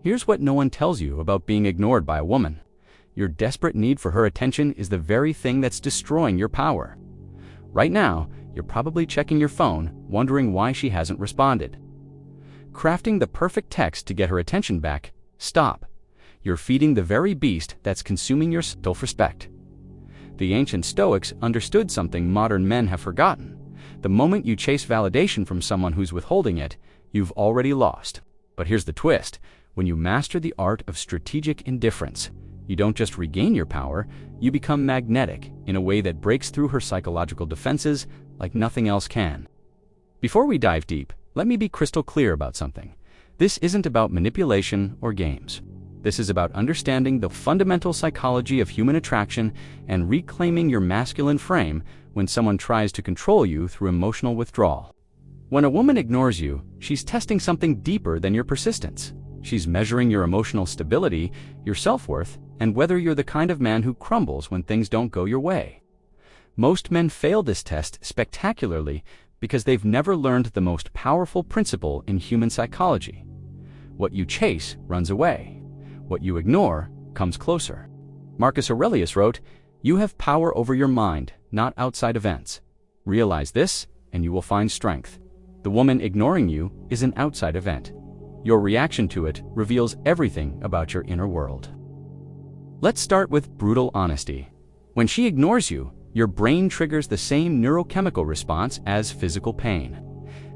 Here's what no one tells you about being ignored by a woman. Your desperate need for her attention is the very thing that's destroying your power. Right now, you're probably checking your phone, wondering why she hasn't responded. Crafting the perfect text to get her attention back. Stop. You're feeding the very beast that's consuming your self-respect. The ancient Stoics understood something modern men have forgotten. The moment you chase validation from someone who's withholding it, you've already lost. But here's the twist. When you master the art of strategic indifference, you don't just regain your power, you become magnetic in a way that breaks through her psychological defenses like nothing else can. Before we dive deep, let me be crystal clear about something. This isn't about manipulation or games. This is about understanding the fundamental psychology of human attraction and reclaiming your masculine frame when someone tries to control you through emotional withdrawal. When a woman ignores you, she's testing something deeper than your persistence. She's measuring your emotional stability, your self-worth, and whether you're the kind of man who crumbles when things don't go your way. Most men fail this test spectacularly because they've never learned the most powerful principle in human psychology. What you chase runs away. What you ignore comes closer. Marcus Aurelius wrote, "You have power over your mind, not outside events. Realize this, and you will find strength." The woman ignoring you is an outside event. Your reaction to it reveals everything about your inner world. Let's start with brutal honesty. When she ignores you, your brain triggers the same neurochemical response as physical pain.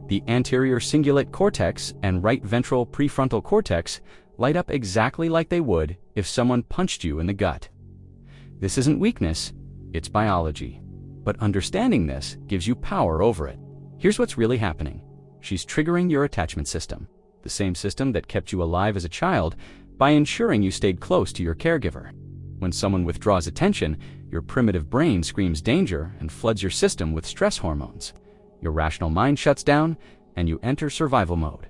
The anterior cingulate cortex and right ventral prefrontal cortex light up exactly like they would if someone punched you in the gut. This isn't weakness, it's biology. But understanding this gives you power over it. Here's what's really happening. She's triggering your attachment system, the same system that kept you alive as a child, by ensuring you stayed close to your caregiver. When someone withdraws attention, your primitive brain screams danger and floods your system with stress hormones. Your rational mind shuts down, and you enter survival mode.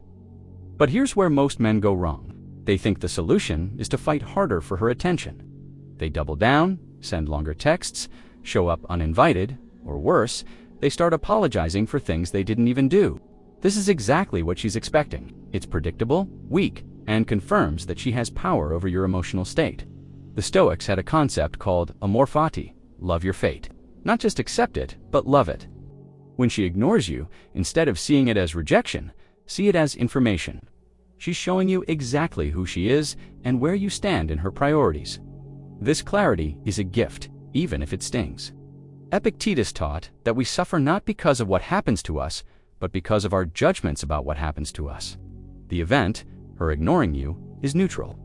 But here's where most men go wrong. They think the solution is to fight harder for her attention. They double down, send longer texts, show up uninvited, or worse, they start apologizing for things they didn't even do. This is exactly what she's expecting. It's predictable, weak, and confirms that she has power over your emotional state. The Stoics had a concept called amor fati, love your fate. Not just accept it, but love it. When she ignores you, instead of seeing it as rejection, see it as information. She's showing you exactly who she is and where you stand in her priorities. This clarity is a gift, even if it stings. Epictetus taught that we suffer not because of what happens to us, but because of our judgments about what happens to us. The event, her ignoring you, is neutral.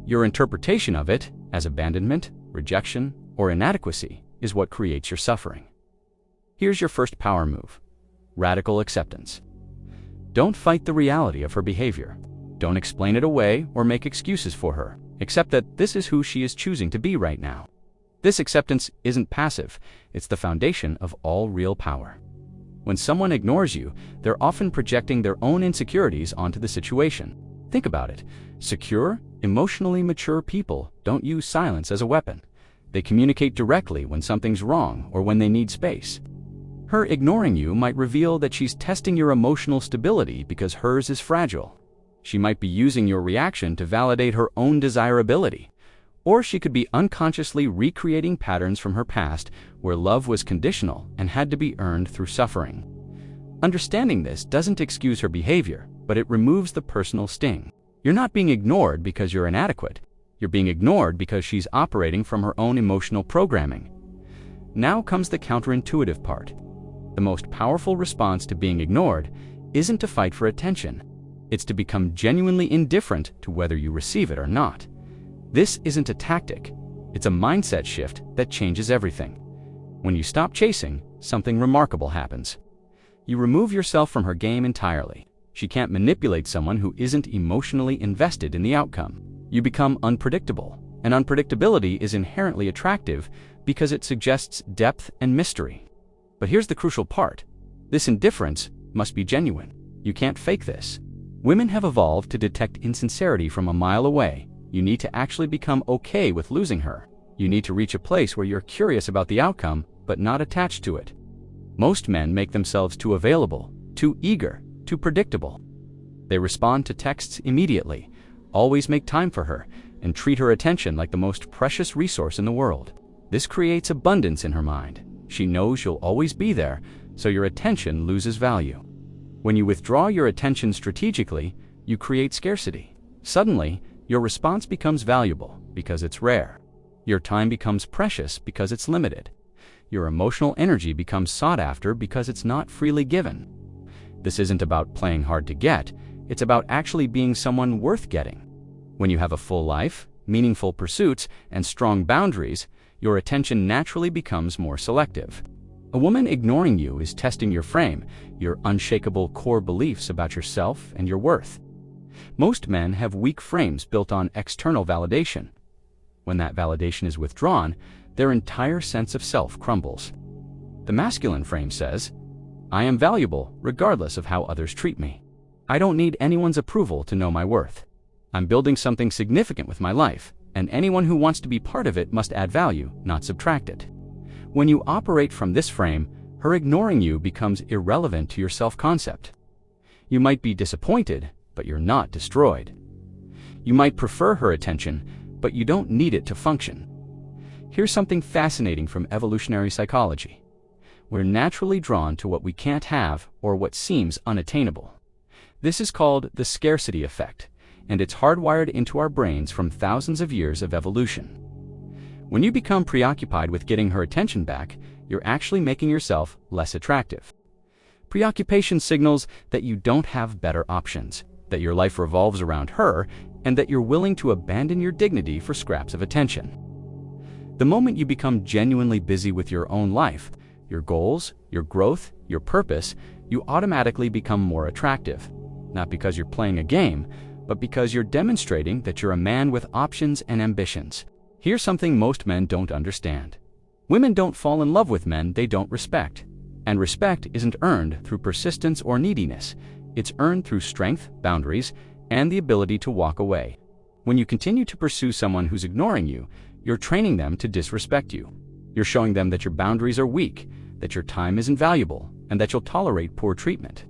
Your interpretation of it, as abandonment, rejection, or inadequacy, is what creates your suffering. Here's your first power move: radical acceptance. Don't fight the reality of her behavior. Don't explain it away or make excuses for her. Accept that this is who she is choosing to be right now. This acceptance isn't passive, it's the foundation of all real power. When someone ignores you, they're often projecting their own insecurities onto the situation. Think about it. Secure, emotionally mature people don't use silence as a weapon. They communicate directly when something's wrong or when they need space. Her ignoring you might reveal that she's testing your emotional stability because hers is fragile. She might be using your reaction to validate her own desirability. Or she could be unconsciously recreating patterns from her past where love was conditional and had to be earned through suffering. Understanding this doesn't excuse her behavior, but it removes the personal sting. You're not being ignored because you're inadequate. You're being ignored because she's operating from her own emotional programming. Now comes the counterintuitive part. The most powerful response to being ignored isn't to fight for attention. It's to become genuinely indifferent to whether you receive it or not. This isn't a tactic. It's a mindset shift that changes everything. When you stop chasing, something remarkable happens. You remove yourself from her game entirely. She can't manipulate someone who isn't emotionally invested in the outcome. You become unpredictable, and unpredictability is inherently attractive because it suggests depth and mystery. But here's the crucial part. This indifference must be genuine. You can't fake this. Women have evolved to detect insincerity from a mile away. You need to actually become okay with losing her. You need to reach a place where you're curious about the outcome, but not attached to it. Most men make themselves too available, too eager, too predictable. They respond to texts immediately, Always make time for her and treat her attention like the most precious resource in the world. This creates abundance in her mind. She knows you'll always be there, so your attention loses value. When you withdraw your attention strategically, you create scarcity. Suddenly, your response becomes valuable because it's rare. Your time becomes precious because it's limited. Your emotional energy becomes sought after because it's not freely given. This isn't about playing hard to get, it's about actually being someone worth getting. When you have a full life, meaningful pursuits, and strong boundaries, your attention naturally becomes more selective. A woman ignoring you is testing your frame, your unshakable core beliefs about yourself and your worth. Most men have weak frames built on external validation. When that validation is withdrawn, their entire sense of self crumbles. The masculine frame says, "I am valuable regardless of how others treat me. I don't need anyone's approval to know my worth. I'm building something significant with my life, and anyone who wants to be part of it must add value, not subtract it." When you operate from this frame, her ignoring you becomes irrelevant to your self-concept. You might be disappointed, but you're not destroyed. You might prefer her attention, but you don't need it to function. Here's something fascinating from evolutionary psychology. We're naturally drawn to what we can't have or what seems unattainable. This is called the scarcity effect, and it's hardwired into our brains from thousands of years of evolution. When you become preoccupied with getting her attention back, you're actually making yourself less attractive. Preoccupation signals that you don't have better options, that your life revolves around her, and that you're willing to abandon your dignity for scraps of attention. The moment you become genuinely busy with your own life, your goals, your growth, your purpose, you automatically become more attractive. Not because you're playing a game, but because you're demonstrating that you're a man with options and ambitions. Here's something most men don't understand. Women don't fall in love with men they don't respect. And respect isn't earned through persistence or neediness. It's earned through strength, boundaries, and the ability to walk away. When you continue to pursue someone who's ignoring you, you're training them to disrespect you. You're showing them that your boundaries are weak, that your time isn't valuable, and that you'll tolerate poor treatment.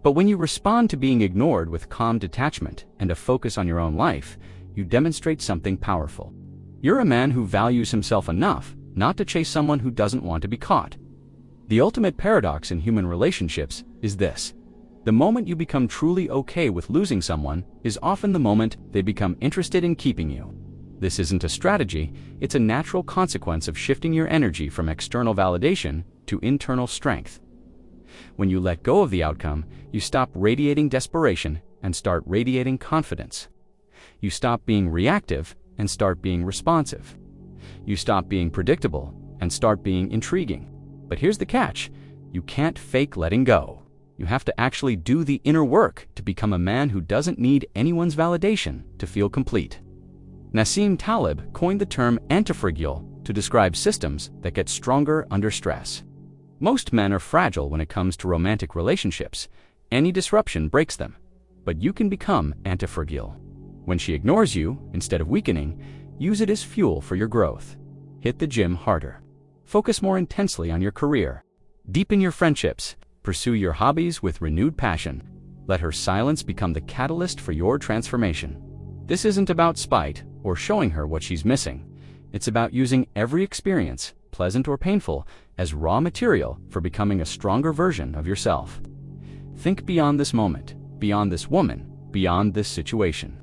But when you respond to being ignored with calm detachment and a focus on your own life, you demonstrate something powerful. You're a man who values himself enough not to chase someone who doesn't want to be caught. The ultimate paradox in human relationships is this. The moment you become truly okay with losing someone is often the moment they become interested in keeping you. This isn't a strategy, it's a natural consequence of shifting your energy from external validation to internal strength. When you let go of the outcome, you stop radiating desperation and start radiating confidence. You stop being reactive and start being responsive. You stop being predictable and start being intriguing. But here's the catch. You can't fake letting go. You have to actually do the inner work to become a man who doesn't need anyone's validation to feel complete. Nassim Taleb coined the term antifragile to describe systems that get stronger under stress. Most men are fragile when it comes to romantic relationships. Any disruption breaks them. But you can become antifragile. When she ignores you, instead of weakening, use it as fuel for your growth. Hit the gym harder. Focus more intensely on your career. Deepen your friendships. Pursue your hobbies with renewed passion. Let her silence become the catalyst for your transformation. This isn't about spite or showing her what she's missing. It's about using every experience, pleasant or painful, as raw material for becoming a stronger version of yourself. Think beyond this moment, beyond this woman, beyond this situation.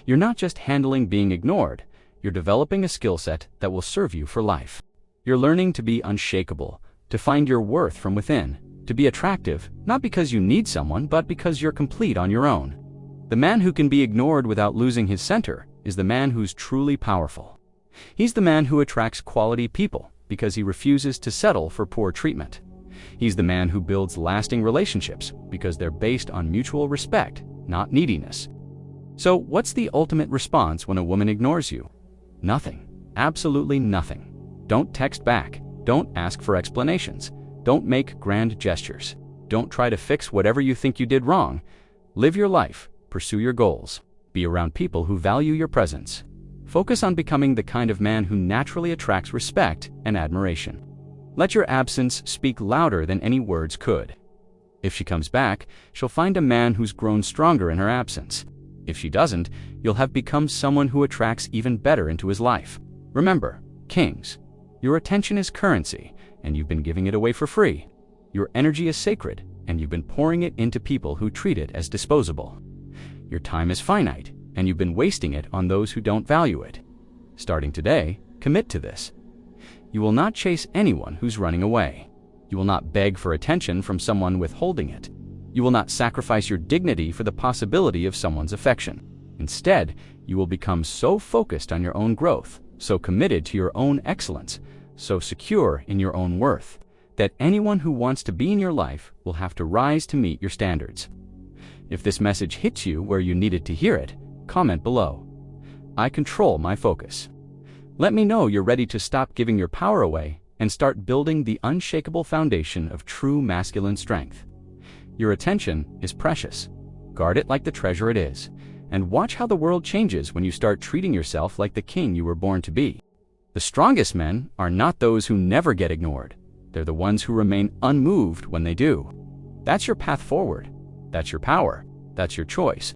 You're not just handling being ignored, you're developing a skill set that will serve you for life. You're learning to be unshakable, to find your worth from within, to be attractive, not because you need someone, but because you're complete on your own. The man who can be ignored without losing his center is the man who's truly powerful. He's the man who attracts quality people because he refuses to settle for poor treatment. He's the man who builds lasting relationships because they're based on mutual respect, not neediness. So what's the ultimate response when a woman ignores you? Nothing. Absolutely nothing. Don't text back. Don't ask for explanations. Don't make grand gestures. Don't try to fix whatever you think you did wrong. Live your life. Pursue your goals. Be around people who value your presence. Focus on becoming the kind of man who naturally attracts respect and admiration. Let your absence speak louder than any words could. If she comes back, she'll find a man who's grown stronger in her absence. If she doesn't, you'll have become someone who attracts even better into his life. Remember, kings, your attention is currency, and you've been giving it away for free. Your energy is sacred, and you've been pouring it into people who treat it as disposable. Your time is finite, and you've been wasting it on those who don't value it. Starting today, commit to this. You will not chase anyone who's running away. You will not beg for attention from someone withholding it. You will not sacrifice your dignity for the possibility of someone's affection. Instead, you will become so focused on your own growth, so committed to your own excellence, so secure in your own worth, that anyone who wants to be in your life will have to rise to meet your standards. If this message hits you where you needed to hear it, comment below. I control my focus. Let me know you're ready to stop giving your power away and start building the unshakable foundation of true masculine strength. Your attention is precious. Guard it like the treasure it is, and watch how the world changes when you start treating yourself like the king you were born to be. The strongest men are not those who never get ignored. They're the ones who remain unmoved when they do. That's your path forward. That's your power. That's your choice.